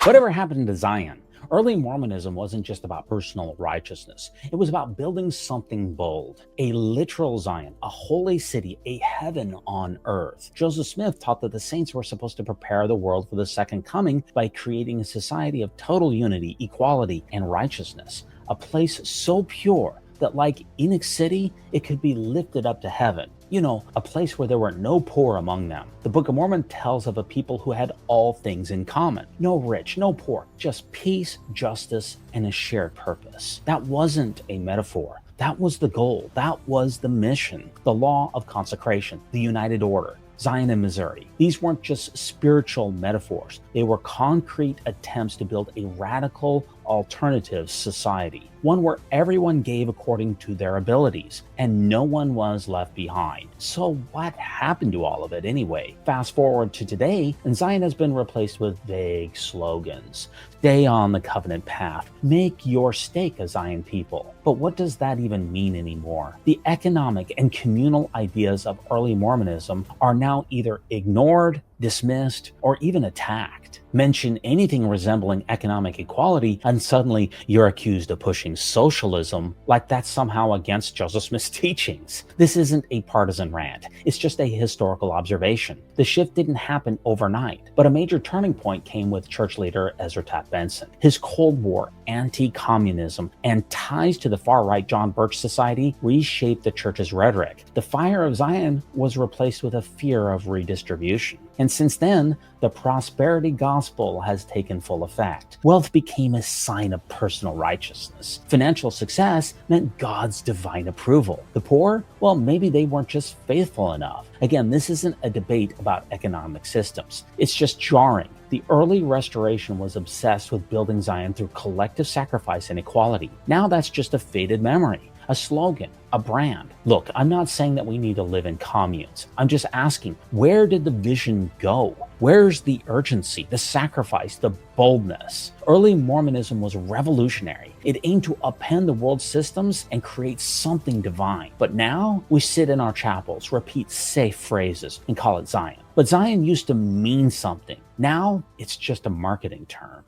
Whatever happened to Zion? Early Mormonism wasn't just about personal righteousness. It was about building something bold. A literal Zion, a holy city, a heaven on earth. Joseph Smith taught that the saints were supposed to prepare the world for the second coming by creating a society of total unity, equality, and righteousness. A place so pure that, like Enoch City, it could be lifted up to heaven. You know, a place where there were no poor among them. The Book of Mormon tells of a people who had all things in common. No rich, no poor, just peace, justice, and a shared purpose. That wasn't a metaphor. That was the goal. That was the mission. The Law of Consecration, the United Order, Zion and Missouri. These weren't just spiritual metaphors. They were concrete attempts to build a radical alternative society, one where everyone gave according to their abilities and no one was left behind. So what happened to all of it anyway? Fast forward to today, and Zion has been replaced with vague slogans. Stay on the covenant path. Make your stake a Zion people. But what does that even mean anymore? The economic and communal ideas of early Mormonism are now either ignored, dismissed, or even attacked. Mention anything resembling economic equality, and suddenly you're accused of pushing socialism, like that's somehow against Joseph Smith's teachings. This isn't a partisan rant, it's just a historical observation. The shift didn't happen overnight, but a major turning point came with church leader Ezra Taft Benson. His Cold War, anti-communism, and ties to the far-right John Birch Society reshaped the church's rhetoric. The fire of Zion was replaced with a fear of redistribution. And since then, the prosperity gospel has taken full effect. Wealth became a sign of personal righteousness. Financial success meant God's divine approval. The poor, well, maybe they weren't just faithful enough. Again, this isn't a debate about economic systems. It's just jarring. The early restoration was obsessed with building Zion through collective sacrifice and equality. Now that's just a faded memory. A slogan, a brand. Look, I'm not saying that we need to live in communes. I'm just asking, where did the vision go? Where's the urgency, the sacrifice, the boldness? Early Mormonism was revolutionary. It aimed to upend the world's systems and create something divine. But now we sit in our chapels, repeat safe phrases, and call it Zion. But Zion used to mean something. Now it's just a marketing term.